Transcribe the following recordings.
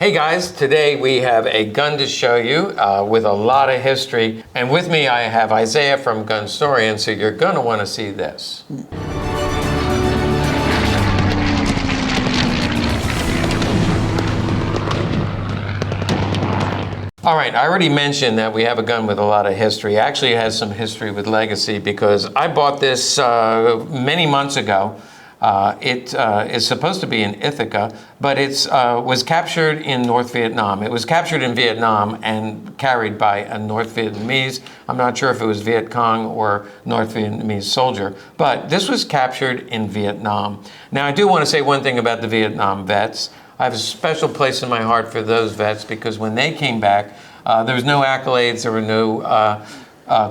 Hey guys, today we have a gun to show you with a lot of history. And with me I have Isaiah from Gunstorian, so you're going to want to see this. All right, I already mentioned that we have a gun with a lot of history. Actually, it has some history with legacy because I bought this many months ago. It is supposed to be in Ithaca, but it was captured in North Vietnam. It was captured in Vietnam and carried by a North Vietnamese. I'm not sure if it was Viet Cong or North Vietnamese soldier, but this was captured in Vietnam. Now, I do want to say one thing about the Vietnam vets. I have a special place in my heart for those vets because when they came back, there was no accolades, there were no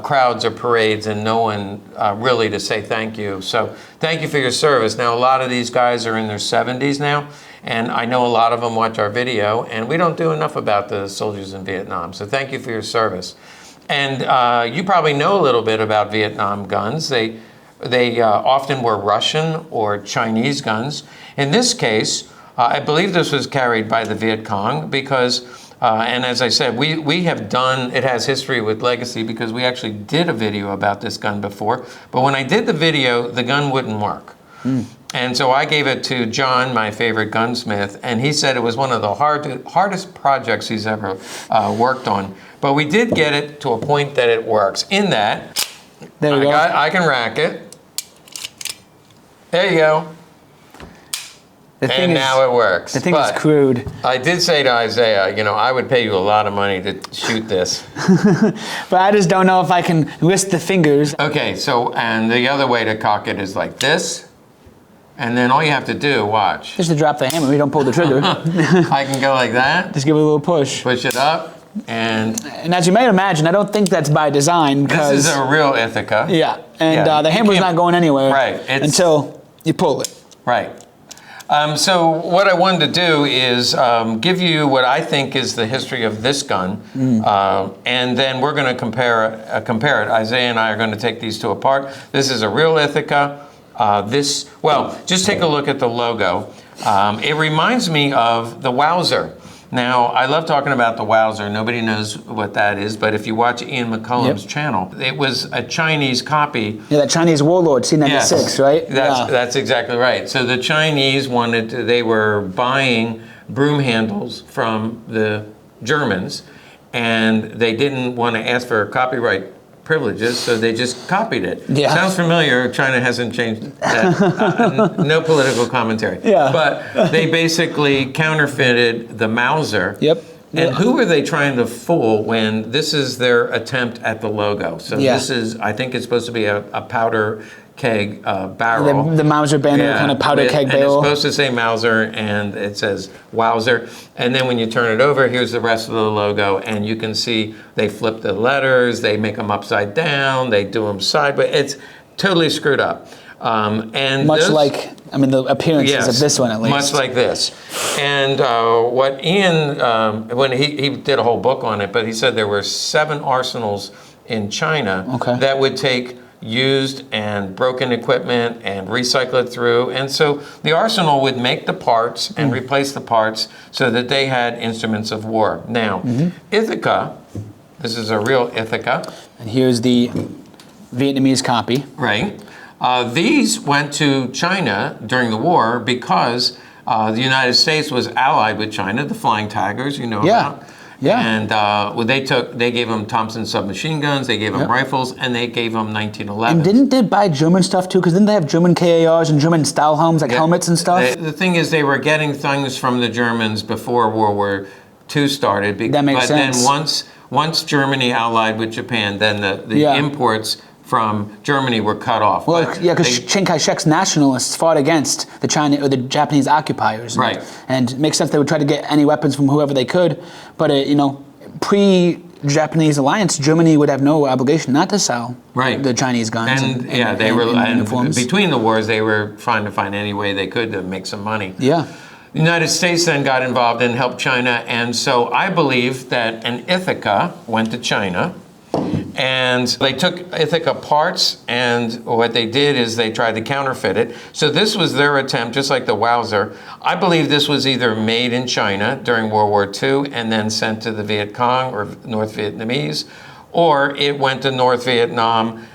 crowds or parades, and no one really to say thank you. So thank you for your service. Now, a lot of these guys are in their 70s now, and I know a lot of them watch our video, and we don't do enough about the soldiers in Vietnam. So thank you for your service. And you probably know a little bit about Vietnam guns. They often were Russian or Chinese guns. In this case, I believe this was carried by the Viet Cong because, and as I said, we have done, it has history with legacy because we actually did a video about this gun before. But when I did the video, the gun wouldn't work. And so I gave it to John, my favorite gunsmith, and he said it was one of the hardest projects he's ever worked on. But we did get it to a point that it works. In that, I can rack it. There you go. And now it works. The thing is crude. I did say to Isaiah, you know, I would pay you a lot of money to shoot this. But I just don't know if I can twist the fingers. Okay, so, and the other way to cock it is like this. And then all you have to do, watch. Just to drop the hammer, we don't pull the trigger. I can go like that. Just give it a little push. Push it up. And as you may imagine, I don't think that's by design. This is a real Ithaca. Yeah, and the hammer's not going anywhere until you pull it. Right. So what I wanted to do is give you what I think is the history of this gun, and then we're going to compare it. Isaiah and I are going to take these two apart. This is a real Ithaca. Well, just take a look at the logo. It reminds me of the Wowzer. Now, I love talking about the Wowzer. Nobody knows what that is, but if you watch Ian McCullum's channel, it was a Chinese copy. Yeah, that Chinese warlord, C96, right? That's exactly right. So the Chinese they were buying broom handles from the Germans, and they didn't want to ask for copyright privileges, so they just copied it. Yeah. Sounds familiar. China hasn't changed that. No political commentary. Yeah. But they basically counterfeited the Mauser. Yep. And who were they trying to fool when this is their attempt at the logo? So this is, I think it's supposed to be a powder keg barrel. The Mauser banner, kind of powder keg barrel. It's supposed to say Mauser, and it says Wowzer. And then when you turn it over, here's the rest of the logo, and you can see they flip the letters, they make them upside down, they do them sideways. It's totally screwed up. And much like, I mean, the appearances of this one at least. Much like this. And what Ian, when he did a whole book on it, but he said there were 7 arsenals in China that would take used and broken equipment and recycle it through. And so the arsenal would make the parts and replace the parts so that they had instruments of war. Now, Ithaca, this is a real Ithaca. And here's the Vietnamese copy. Right. These went to China during the war because the United States was allied with China, the Flying Tigers, you know about. Yeah. And they gave them Thompson submachine guns, they gave them rifles, and they gave them 1911. And didn't they buy German stuff too? Because didn't they have German KARs and German Stahlhelms, like helmets and stuff? The thing is, they were getting things from the Germans before World War II started. That makes sense. Then once Germany allied with Japan, then the imports from Germany were cut off. Well, because Chiang Kai-shek's nationalists fought against the Japanese occupiers. Right. And it makes sense they would try to get any weapons from whoever they could. But, pre-Japanese alliance, Germany would have no obligation not to sell the Chinese guns. And between the wars, they were trying to find any way they could to make some money. Yeah. The United States then got involved and helped China. And so I believe that an Ithaca went to China. And they took Ithaca parts, and what they did is they tried to counterfeit it. So this was their attempt, just like the Wowzer. I believe this was either made in China during World War II and then sent to the Viet Cong or North Vietnamese, or it went to North Vietnam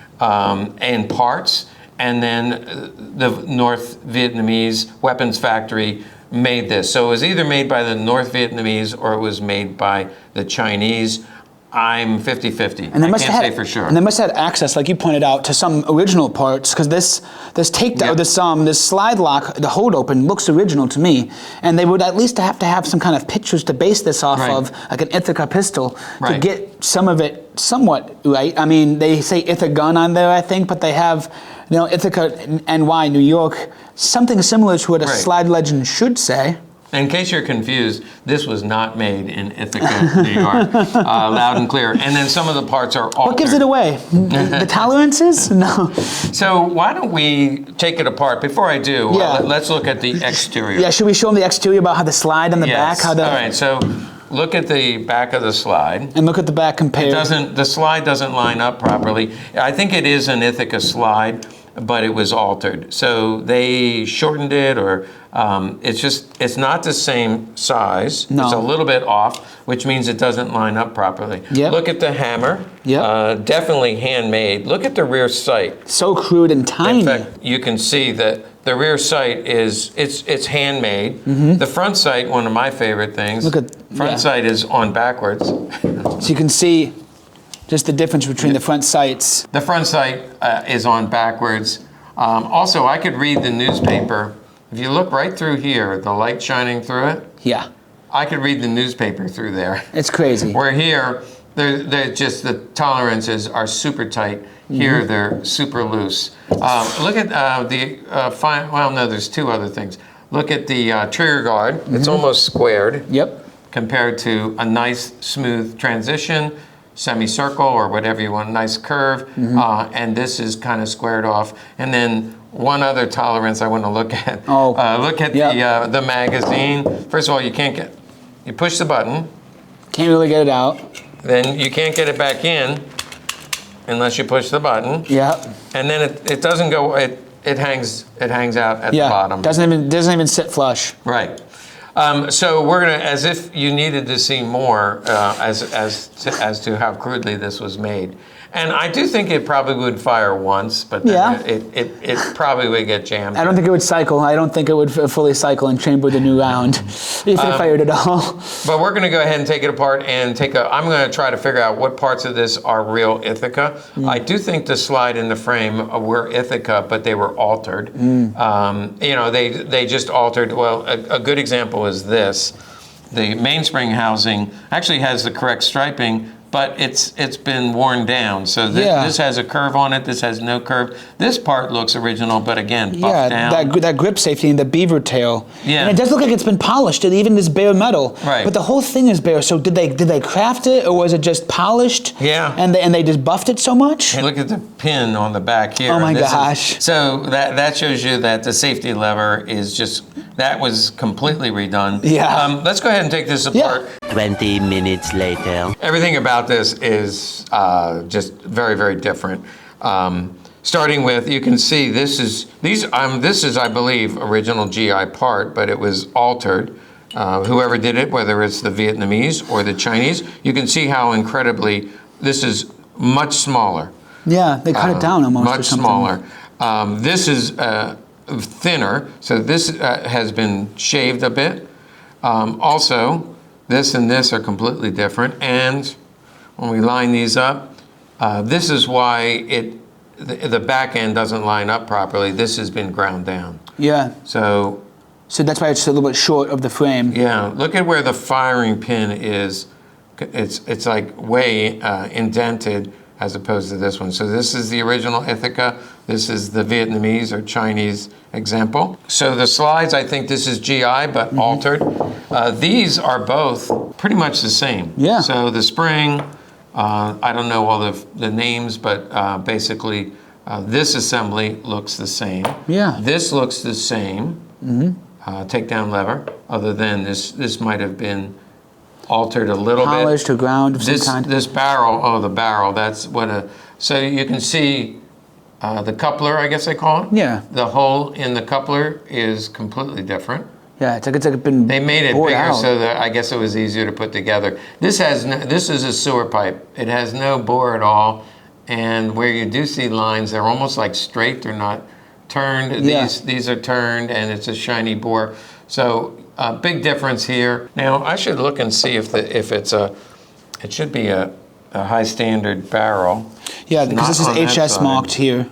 in parts, and then the North Vietnamese weapons factory made this. So it was either made by the North Vietnamese or it was made by the Chinese. I'm 50-50. And they I must can't have say had, for sure. And they must have had access, like you pointed out, to some original parts, because this takedown, this slide lock, the hold open looks original to me, and they would at least have to have some kind of pictures to base this off of, like an Ithaca pistol, to get some of it somewhat right. I mean, they say Ithaca gun on there, I think, but they have, Ithaca, NY, New York, something similar to what a slide legend should say. In case you're confused, this was not made in Ithaca, New York, loud and clear. And then some of the parts are altered. What gives it away? The tolerances? No. So why don't we take it apart? Before I do, let's look at the exterior. Yeah, should we show them the exterior about how the slide on the back? How the, all right, so look at the back of the slide. And look at the back compared. The slide doesn't line up properly. I think it is an Ithaca slide, but it was altered. So they shortened it, or it's not the same size. No. It's a little bit off, which means it doesn't line up properly. Yep. Look at the hammer. Yep. Definitely handmade. Look at the rear sight. So crude and tiny. In fact, you can see that the rear sight it's handmade. The front sight, one of my favorite things. Look at front sight is on backwards. So you can see just the difference between the front sights. The front sight is on backwards. Also, I could read the newspaper. If you look right through here, the light shining through it, Yeah. I could read the newspaper through there. It's crazy. Where here, they're just the tolerances are super tight. Here, they're super loose. Look at well, no, there's two other things. Look at the trigger guard. It's almost squared. Yep. Compared to a nice, smooth transition, semicircle, or whatever you want, nice curve. And this is kind of squared off. And then one other tolerance I want to look at. Look at the magazine. First of all, you push the button. Can't really get it out. Then you can't get it back in unless you push the button. Yep. And then it doesn't go, it hangs out at the bottom. Doesn't even sit flush. Right. So we're gonna, as if you needed to see more as to how crudely this was made. And I do think it probably would fire once, but then it probably would get jammed. I don't think it would cycle. I don't think it would fully cycle and chamber the new round if it fired at all. But we're going to go ahead and take it apart and I'm going to try to figure out what parts of this are real Ithaca. I do think the slide in the frame were Ithaca, but they were altered. They just altered. Well, a good example is this. The mainspring housing actually has the correct striping, but it's been worn down. So this has a curve on it. This has no curve. This part looks original, but again, buffed down. That grip safety and the beaver tail. Yeah. And it does look like it's been polished, and even this bare metal. Right. But the whole thing is bare. So did they craft it, or was it just polished? Yeah. And they just buffed it so much? And look at the pin on the back here. Oh my gosh. So that shows you that the safety lever that was completely redone. Yeah. Let's go ahead and take this apart. 20 minutes later. Everything about this is just very, very different. Starting with, you can see this is, I believe, original GI part, but it was altered. Whoever did it, whether it's the Vietnamese or the Chinese, you can see how incredibly, this is much smaller. Yeah, they cut it down almost. Much or something. smaller. This is thinner, so this has been shaved a bit. Also, this and this are completely different, and when we line these up, this is why the back end doesn't line up properly. This has been ground down. Yeah. So that's why it's a little bit short of the frame. yeah, look at where the firing pin is. It's like way indented as opposed to this one. So this is the original Ithaca. This is the Vietnamese or Chinese example. So the slides, I think this is GI, but altered. These are both pretty much the same. Yeah. So the spring, I don't know all the names, but basically this assembly looks the same. Yeah. This looks the same. Takedown lever, other than this might have been altered a little bit. Polished or ground of some kind. This barrel, the barrel, that's what so you can see the coupler, I guess they call it. Yeah. The hole in the coupler is completely different. Yeah, it's like been. They made it bored bigger out. so that I guess it was easier to put together. This is a sewer pipe. It has no bore at all, and where you do see lines, they're almost like straight. They're not turned. Yeah. These are turned, and it's a shiny bore. So a big difference here. Now I should look and see if it should be a high standard barrel. Yeah, It's because this not is on that HS side. marked here.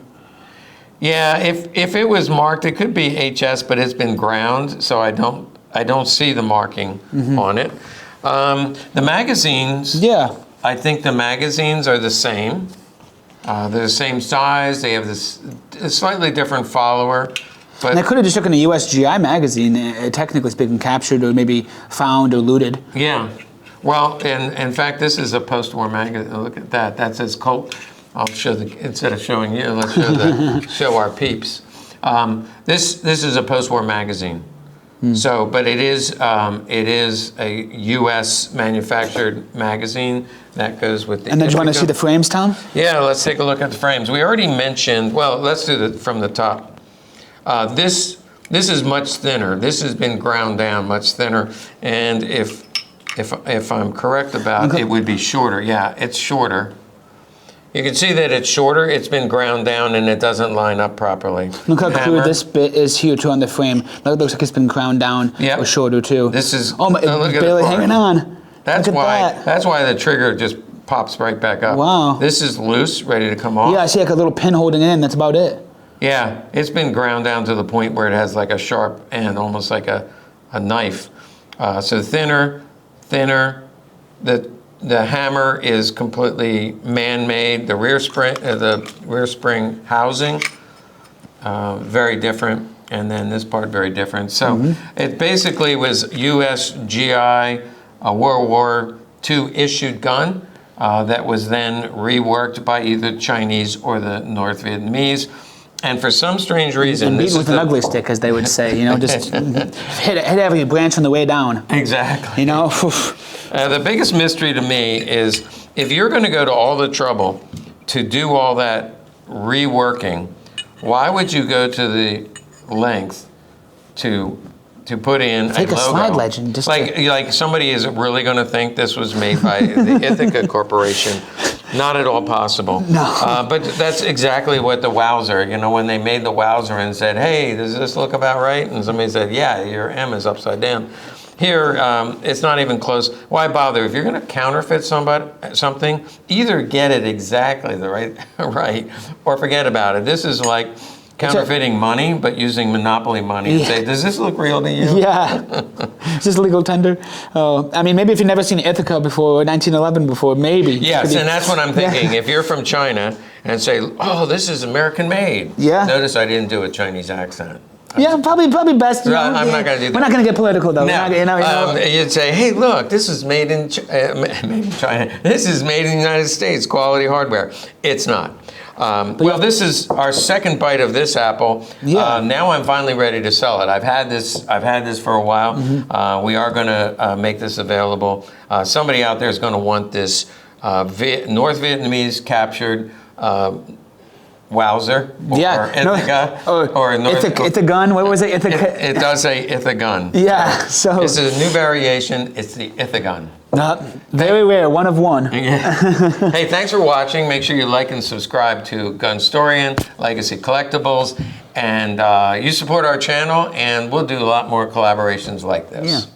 Yeah, if it was marked, it could be HS, but it's been ground, so I don't see the marking on it. The magazines. Yeah. I think the magazines are the same. They're the same size. They have this slightly different follower. But And they could have just taken a USGI magazine, technically speaking, captured or maybe found or looted. yeah, well, in fact, this is a post-war magazine. Look at that. That says Colt. I'll show instead of showing you, let's show our peeps. This is a post-war magazine. So, but it is a U.S. manufactured magazine that goes with the. And then you want to see the frames, Tom? Yeah, let's take a look at the frames. We already mentioned. Well, let's do from the top. This is much thinner. This has been ground down much thinner, and if I'm correct about it, would be shorter. Yeah, it's shorter. You can see that it's shorter. It's been ground down and it doesn't line up properly. Look how clear Hammer. this bit is here too on the frame. It looks like it's been ground down Yep. or shorter too. This is. Oh my! look It's at barely the hanging on. That's Look at why. that. That's why the trigger just pops right back up. Wow. This is loose, ready to come off. Yeah, I see like a little pin holding it in. That's about it. Yeah, it's been ground down to the point where it has like a sharp end, almost like a knife. So thinner. The hammer is completely man-made. The rear spring housing, very different, and then this part very different. So it basically was U.S. GI, a World War II issued gun that was then reworked by either Chinese or the North Vietnamese. And for some strange reason, And this beaten is with an ugly stick, as they would say. Just hit every branch on the way down. Exactly. The biggest mystery to me is if you're going to go to all the trouble to do all that reworking, why would you go to the length to put in Take a a logo? slide legend, just like somebody is really going to think this was made by the Ithaca Corporation. Not at all possible. No. But that's exactly what the Wowzer, when they made the Wowzer and said, hey, does this look about right? And somebody said, yeah, your M is upside down. Here, it's not even close. Why bother? If you're going to counterfeit something, either get it exactly the right, or forget about it. This is like counterfeiting money, but using monopoly money. And say, does this look real to you? Yeah. Is this legal tender? I mean, maybe if you've never seen Ithaca before or 1911 before, maybe. Yes, and that's what I'm thinking. If you're from China and say, oh, this is American made. Yeah. Notice I didn't do a Chinese accent. Yeah, probably best. I'm not going to do that. We're not going to get political, though. No, We're not, you'd say, hey, look, this is made in China. This is made in the United States, quality hardware. It's not. Well, this is our second bite of this apple. Yeah. Now I'm finally ready to sell it. I've had this for a while. We are going to make this available. Somebody out there is going to want this North Vietnamese captured Wowzer or Ithaca or North. Ithaca. What was it? Ithaca. It does say Ithaca. Yeah. So this is a new variation. It's the Ithaca. Very rare. One of one. Yeah. Hey, thanks for watching. Make sure you like and subscribe to Gunstorian, Legacy Collectibles, and you support our channel, and we'll do a lot more collaborations like this. Yeah.